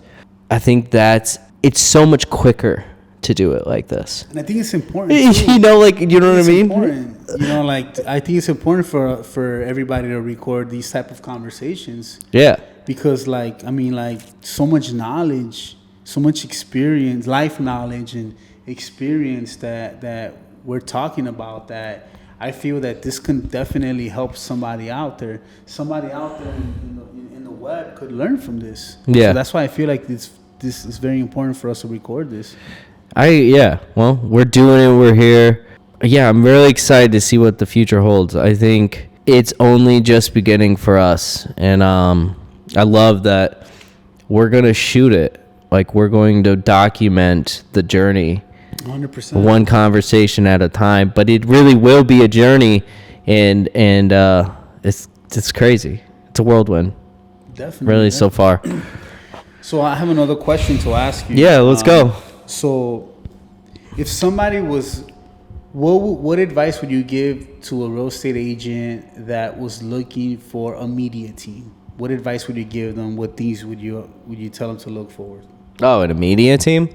I think it's so much quicker to do it like this. And I think it's important too. You know, like, you know what I mean? Important. You know, like, I think it's important for everybody to record these type of conversations. Yeah. Because, like, I mean, like, so much knowledge, so much experience, life knowledge and experience that we're talking about, that I feel that this can definitely help somebody out there. Somebody out there in the web could learn from this. Yeah. So that's why I feel like this is very important for us to record this. Well, we're doing it. We're here. Yeah, I'm really excited to see what the future holds. I think it's only just beginning for us. And I love that we're going to shoot it. Like, we're going to document the journey. 100%. One conversation at a time. But it really will be a journey. And it's crazy. It's a whirlwind. Definitely. Really, so far. So I have another question to ask you. Yeah, let's go. So if somebody was, what advice would you give to a real estate agent that was looking for a media team? What advice would you give them? What things would you tell them to look for? Oh, an media team?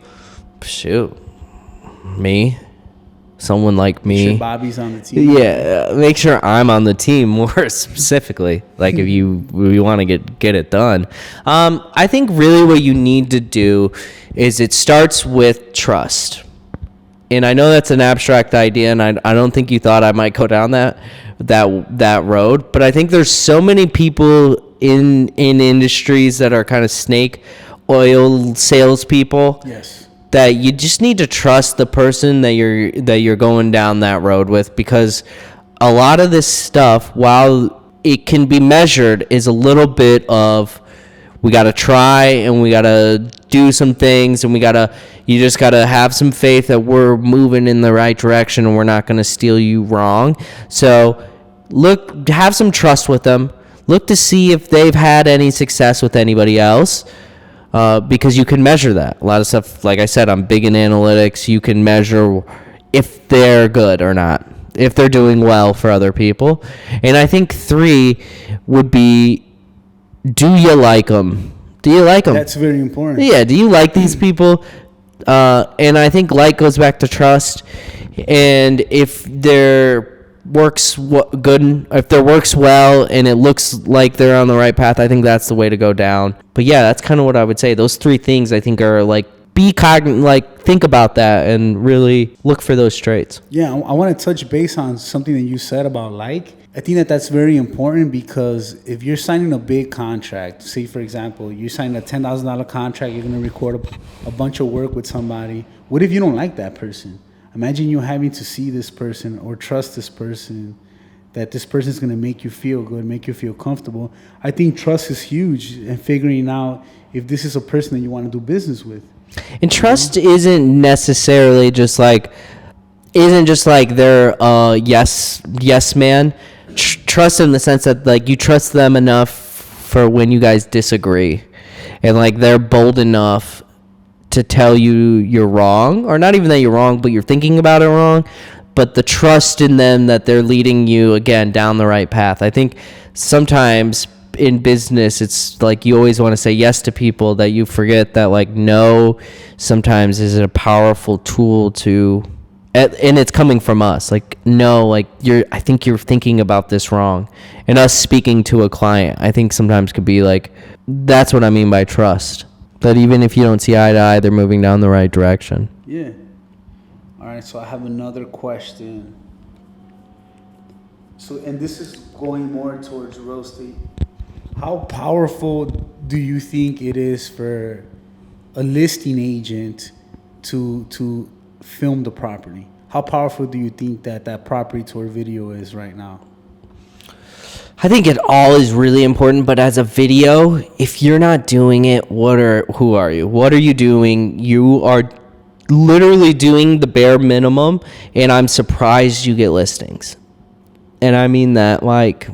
Shoot. Me? Someone like me. Make sure Bobby's on the team. Yeah, make sure I'm on the team more specifically. Like, if you want to get it done. I think really what you need to do is it starts with trust. And I know that's an abstract idea, and I don't think you thought I might go down that road. But I think there's so many people in industries that are kind of snake oil salespeople. Yes. That you just need to trust the person that you're going down that road with, because a lot of this stuff, while it can be measured, is a little bit of, we got to try and we got to do some things and you just got to have some faith that we're moving in the right direction and we're not going to steal you wrong. So have some trust with them. Look to see if they've had any success with anybody else. Because you can measure that. A lot of stuff, like I said, I'm big in analytics. You can measure if they're good or not, if they're doing well for other people. And I think 3 would be, do you like them? Do you like them? That's very important. Yeah, do you like these people? And I think like goes back to trust. And if their works good, if their works well and it looks like they're on the right path, I think that's the way to go down. But yeah, that's kind of what I would say. Those 3 things I think are like, be cognizant, like think about that and really look for those traits. Yeah, I want to touch base on something that you said about like. I think that's very important, because if you're signing a big contract, say for example, you're signing a $10,000 contract, you're going to record a bunch of work with somebody. What if you don't like that person? Imagine you having to see this person or trust this person, that this person is going to make you feel good, make you feel comfortable. I think trust is huge, and figuring out if this is a person that you want to do business with. And trust isn't necessarily just like they're yes man. Trust in the sense that like you trust them enough for when you guys disagree, and like they're bold enough to tell you you're wrong, or not even that you're wrong, but you're thinking about it wrong, but the trust in them that they're leading you again down the right path. I think sometimes in business, it's like you always want to say yes to people, that you forget that like no sometimes is a powerful tool to And it's coming from us. Like, no, like I think you're thinking about this wrong. And us speaking to a client, I think sometimes could be like, that's what I mean by trust. That even if you don't see eye to eye, they're moving down the right direction. Yeah. All right, so I have another question. So, and this is going more towards real estate. How powerful do you think it is for a listing agent to film the property? How powerful do you think that property tour video is right now? I think it all is really important, but as a video, if you're not doing it, who are you? What are you doing? You are literally doing the bare minimum, and I'm surprised you get listings. And I mean that like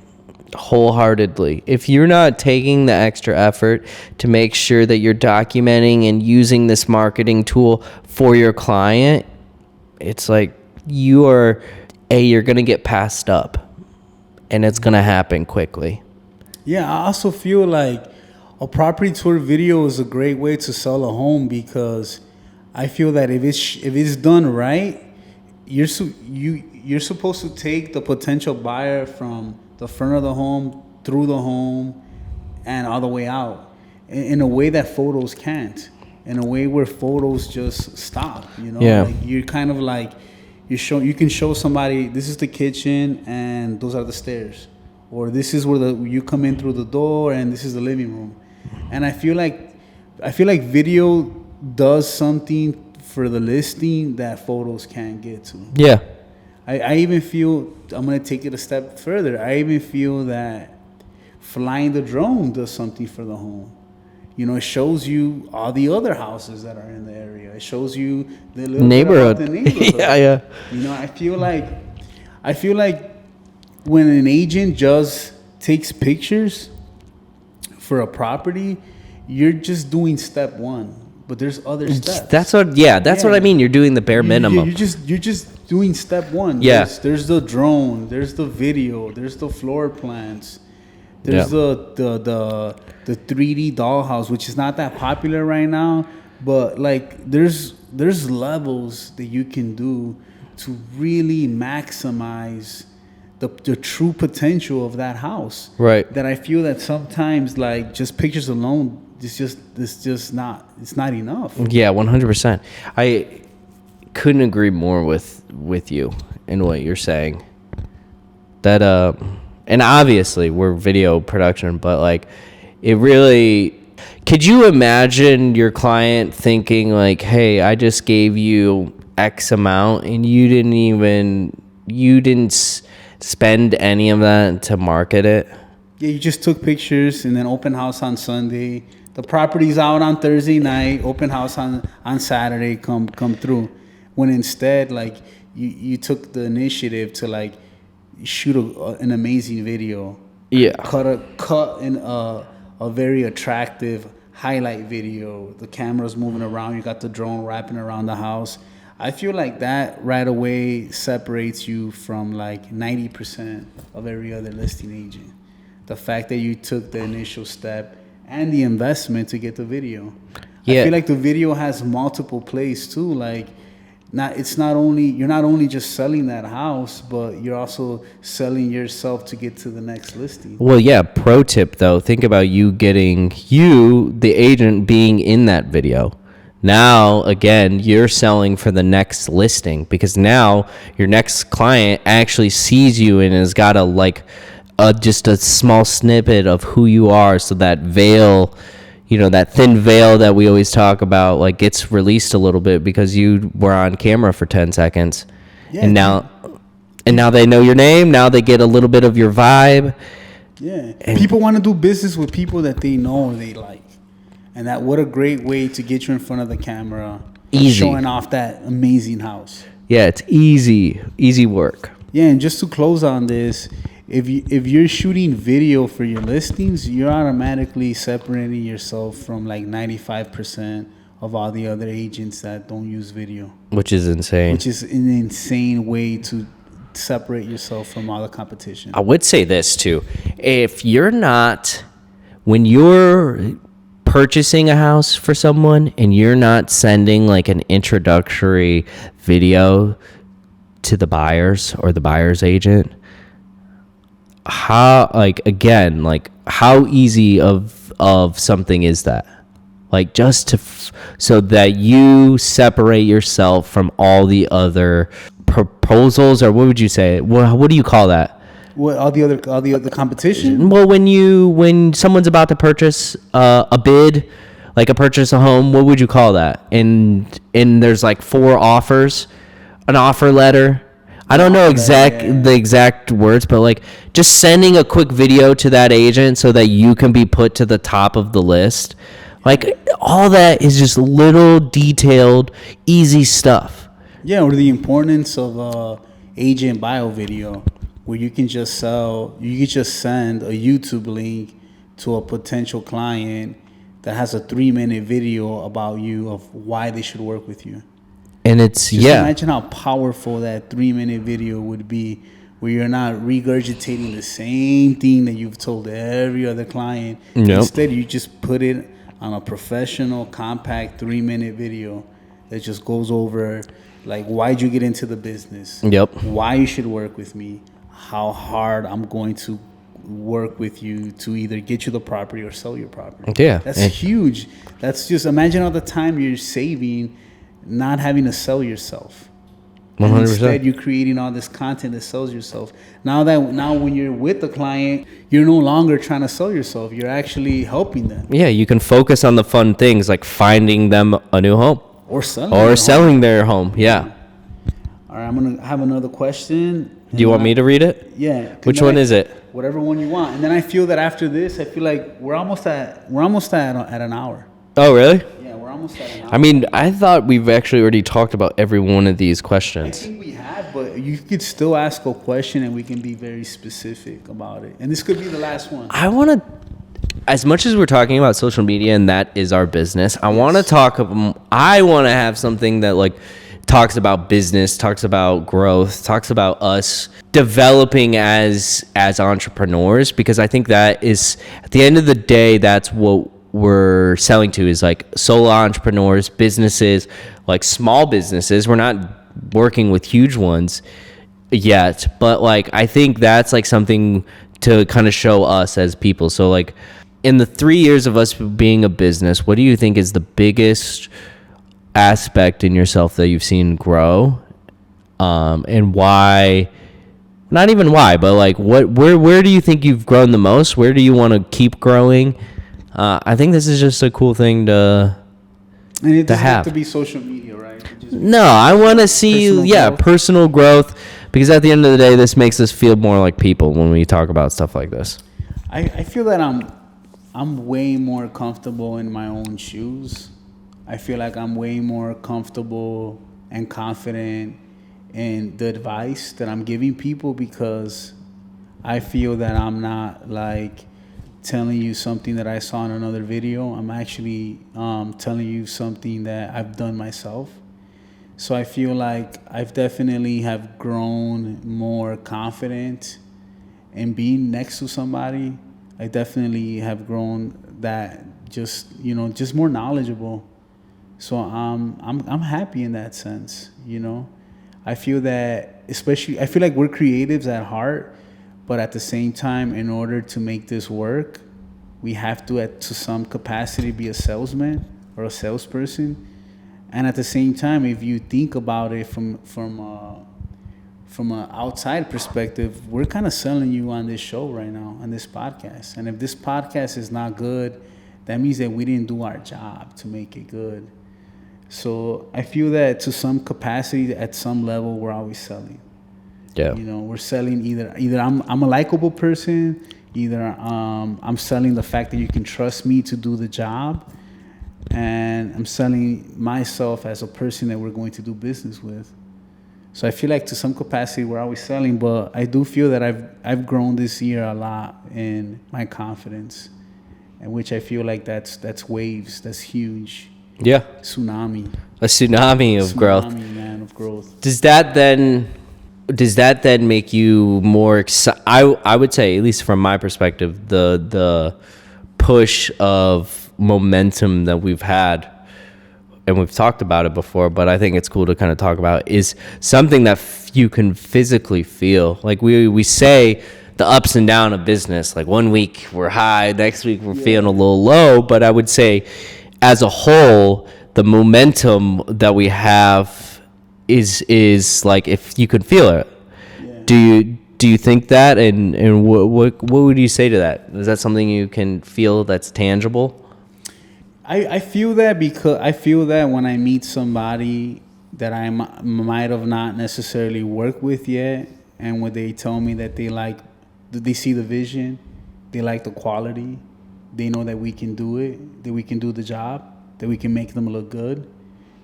wholeheartedly. If you're not taking the extra effort to make sure that you're documenting and using this marketing tool for your client, it's like you're going to get passed up. And it's going to happen quickly. Yeah, I also feel like a property tour video is a great way to sell a home, because I feel that if it's done right, you're supposed to take the potential buyer from the front of the home, through the home, and all the way out in a way that photos can't. In a way where photos just stop. Yeah. Like you're kind of like. You can show somebody, this is the kitchen and those are the stairs, or this is where you come in through the door and this is the living room. And I feel like video does something for the listing that photos can't get to. Yeah. I even feel, I'm going to take it a step further. I even feel that flying the drone does something for the home. It shows you all the other houses that are in the area. It shows you the little neighborhood. Bit about the neighborhood. Yeah. I feel like when an agent just takes pictures for a property, you're just doing step one, but there's other steps. That's what I mean. You're doing the bare minimum. You're just doing step one. Yeah. There's the drone. There's the video. There's the floor plans. There's the 3D dollhouse, which is not that popular right now, but like there's levels that you can do to really maximize the true potential of that house. Right. That I feel that sometimes like just pictures alone, it's not enough. Yeah, 100%. I couldn't agree more with you in what you're saying. That and obviously we're video production, but like it really, could you imagine your client thinking like, hey, I just gave you X amount and you didn't spend any of that to market it? Yeah, you just took pictures and then open house on Sunday. The property's out on Thursday night, open house on Saturday, come through. When instead, like, you took the initiative to like shoot an amazing video. Yeah. Cut in a very attractive highlight video. The camera's moving around. You got the drone wrapping around the house. I feel like that right away separates you from like 90% of every other listing agent. The fact that you took the initial step and the investment to get the video. Yeah. I feel like the video has multiple plays too. Like, you're not only just selling that house, but you're also selling yourself to get to the next listing. Well, yeah. Pro tip though, think about the agent being in that video. Now, again, you're selling for the next listing, because now your next client actually sees you and has got just a small snippet of who you are. So that veil, that thin veil that we always talk about, like, gets released a little bit because you were on camera for 10 seconds. Yeah, and now they know your name. Now they get a little bit of your vibe. Yeah. And people want to do business with people that they know and they like. And what a great way to get you in front of the camera. Easy. Showing off that amazing house. Yeah, it's easy work. Yeah, and just to close on this, if you're shooting video for your listings, you're automatically separating yourself from like 95% of all the other agents that don't use video. Which is insane. Which is an insane way to separate yourself from all the competition. I would say this too. When you're purchasing a house for someone and you're not sending like an introductory video to the buyers or the buyer's agent, how, like, again, like, how easy of something is that? Like, just to so that you separate yourself from all the other proposals, or what would you say? What do you call that? What, all the other competition? Well, when someone's about to purchase a bid, like purchase a home, what would you call that? And there's like 4 offers, an offer letter. I don't know the exact words, but like just sending a quick video to that agent so that you can be put to the top of the list. Like, all that is just little detailed, easy stuff. Yeah, or the importance of agent bio video, where you can just send a YouTube link to a potential client that has a 3-minute video about you of why they should work with you. And it's, just imagine how powerful that 3-minute video would be, where you're not regurgitating the same thing that you've told every other client. Yep. Instead, you just put it on a professional, compact 3-minute video that just goes over, like, why'd you get into the business? Yep. Why you should work with me? How hard I'm going to work with you to either get you the property or sell your property. Yeah. That's huge. That's just, imagine all the time you're saving not having to sell yourself. 100%. Instead, you're creating all this content that sells yourself. Now when you're with the client, you're no longer trying to sell yourself. You're actually helping them. Yeah, you can focus on the fun things like finding them a new home. Or selling their home. Yeah. All right, I'm going to have another question. Do you want me to read it? Yeah. Which one is it? Whatever one you want. And then I feel that after this, I feel like we're almost at an hour. Oh, really? Yeah, we're almost at an hour. I mean, I thought we've actually already talked about every one of these questions. I think we have, but you could still ask a question and we can be very specific about it. And this could be the last one. I want to, as much as we're talking about social media and that is our business, I want to have something that like talks about business, talks about growth, talks about us developing as entrepreneurs, because I think that is, at the end of the day, that's what we're selling to, is like solo entrepreneurs, businesses, like small businesses. We're not working with huge ones yet, but like I think that's like something to kind of show us as people. So like in the 3 years of us being a business, what do you think is the biggest aspect in yourself that you've seen grow, and why? Not even why, but like where do you think you've grown the most? Where do you want to keep growing? I think this is just a cool thing to and it doesn't have to be social media, right? No, I want to see personal growth, because at the end of the day, this makes us feel more like people when we talk about stuff like this. I feel that I'm way more comfortable in my own shoes. I feel like I'm way more comfortable and confident in the advice that I'm giving people, because I feel that I'm not like telling you something that I saw in another video. I'm actually telling you something that I've done myself. So I feel like I've definitely have grown more confident in being next to somebody. I definitely have grown that just more knowledgeable. So I'm happy in that sense, I feel that, especially, I feel like we're creatives at heart, but at the same time, in order to make this work, we have to some capacity, be a salesman or a salesperson. And at the same time, if you think about it from an outside perspective, we're kind of selling you on this show right now, on this podcast. And if this podcast is not good, that means that we didn't do our job to make it good. So I feel that to some capacity, at some level, we're always selling. Yeah. We're selling either I'm a likable person, either I'm selling the fact that you can trust me to do the job, and I'm selling myself as a person that we're going to do business with. So I feel like to some capacity we're always selling, but I do feel that I've grown this year a lot in my confidence, and which I feel like that's waves, that's huge. Yeah. A tsunami of growth. Man, of growth. Does that then make you more excited? I would say, at least from my perspective, the push of momentum that we've had and we've talked about it before, but I think it's cool to kind of talk about, is something that you can physically feel. Like we say the ups and downs of business. Like one week we're high, next week we're feeling a little low. But I would say, as a whole, the momentum that we have is like, if you could feel it. Yeah. Do you think that? And what would you say to that? Is that something you can feel that's tangible? I feel that because I feel that when I meet somebody that I might have not necessarily worked with yet, and when they tell me that they see the vision, they like the quality, they know that we can do it, that we can do the job, that we can make them look good,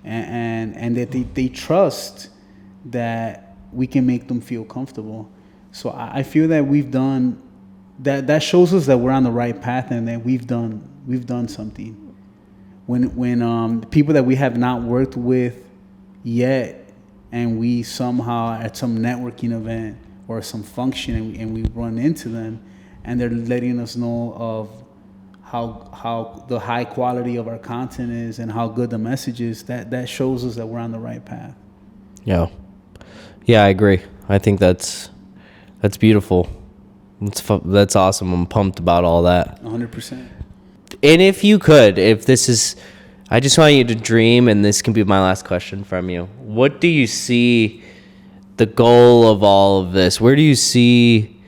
and that they trust that we can make them feel comfortable. So I feel that we've done that shows us that we're on the right path and that we've done something. When people that we have not worked with yet, and we somehow at some networking event or some function and we run into them, and they're letting us know of how the high quality of our content is and how good the message is, that shows us that we're on the right path. Yeah, I agree. I think that's beautiful. That's awesome. I'm pumped about all that. 100%. And if you could, I just want you to dream, and this can be my last question from you. What do you see the goal of all of this? Where do you see,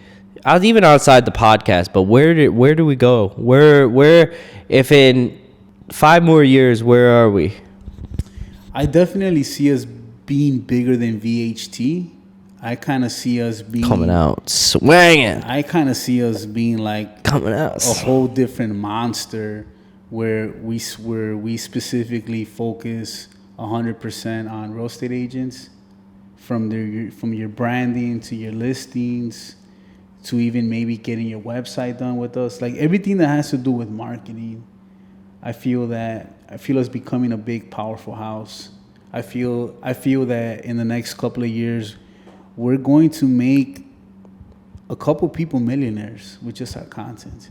even outside the podcast, but where do we go? Where, if in 5 more years, where are we? I definitely see us being bigger than VHT. I kind of see us being coming out swinging. I kind of see us being like coming out a whole different monster, where we specifically focus 100% on real estate agents, from your branding to your listings to even maybe getting your website done with us. Like everything that has to do with marketing, I feel us becoming a big, powerful house. I feel that in the next couple of years, we're going to make a couple people millionaires with just our content.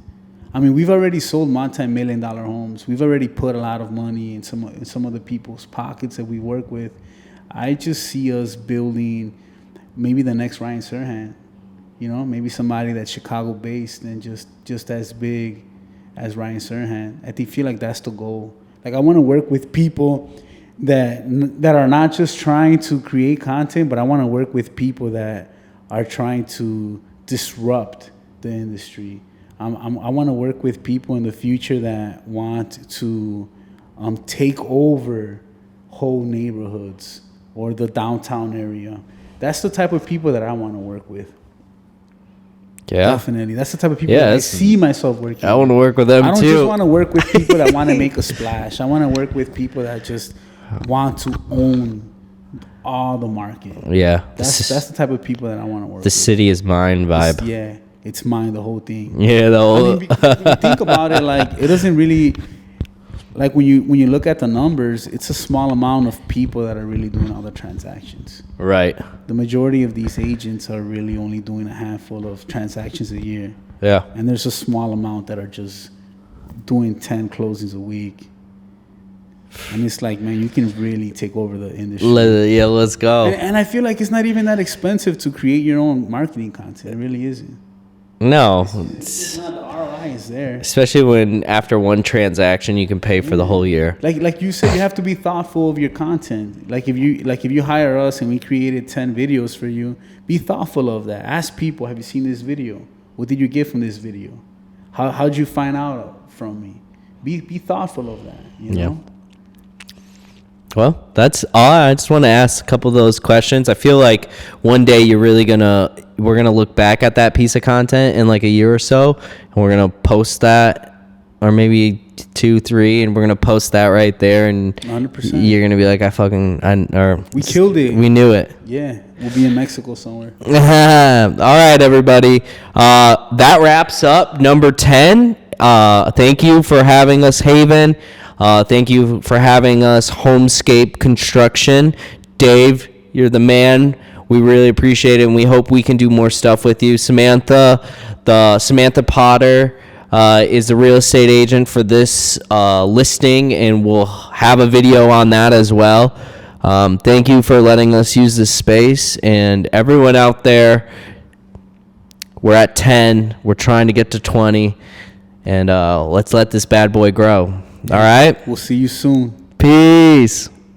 I mean, we've already sold multi-million-dollar homes. We've already put a lot of money in some of the people's pockets that we work with. I just see us building maybe the next Ryan Serhant. You know, maybe somebody that's Chicago-based and just as big as Ryan Serhant. I feel like that's the goal. Like I want to work with people that are not just trying to create content, but I want to work with people that are trying to disrupt the industry. I want to work with people in the future that want to take over whole neighborhoods or the downtown area. That's the type of people that I want to work with. Yeah, definitely. That's the type of people that I see myself working with. I want to work with them too. I don't just want to work with people that want to make a splash. I want to work with people that just want to own all the market. Yeah, that's the type of people that I want to work with. The city is mine vibe. It's mine, the whole thing. Yeah, the whole. I mean, when you think about it, like it doesn't really, like when you look at the numbers, it's a small amount of people that are really doing all the transactions. Right. The majority of these agents are really only doing a handful of transactions a year. Yeah. And there's a small amount that are just doing 10 closings a week. And it's like, man, you can really take over the industry. Let's go. And I feel like it's not even that expensive to create your own marketing content. It really isn't. No. It's not, the ROI is there. Especially when after one transaction you can pay for the whole year. Like you said, you have to be thoughtful of your content. Like if you hire us and we created 10 videos for you, be thoughtful of that. Ask people, have you seen this video? What did you get from this video? How'd you find out from me? Be thoughtful of that, you know? Yeah. Well, that's all. I just want to ask a couple of those questions. I feel like one day we're gonna look back at that piece of content in like a year or so, and we're gonna post that, or maybe 2, 3, and we're gonna post that right there, and 100%. You're gonna be like, we killed it. We knew it. Yeah, we'll be in Mexico somewhere. All right, everybody. That wraps up number 10. Thank you for having us, Haven. Thank you for having us, Homescape Construction. Dave, you're the man. We really appreciate it, and we hope we can do more stuff with you. Samantha Potter, is the real estate agent for this listing, and we'll have a video on that as well. Thank you for letting us use this space, and everyone out there, we're at 10. We're trying to get to 20, and let's let this bad boy grow. All right? We'll see you soon. Peace.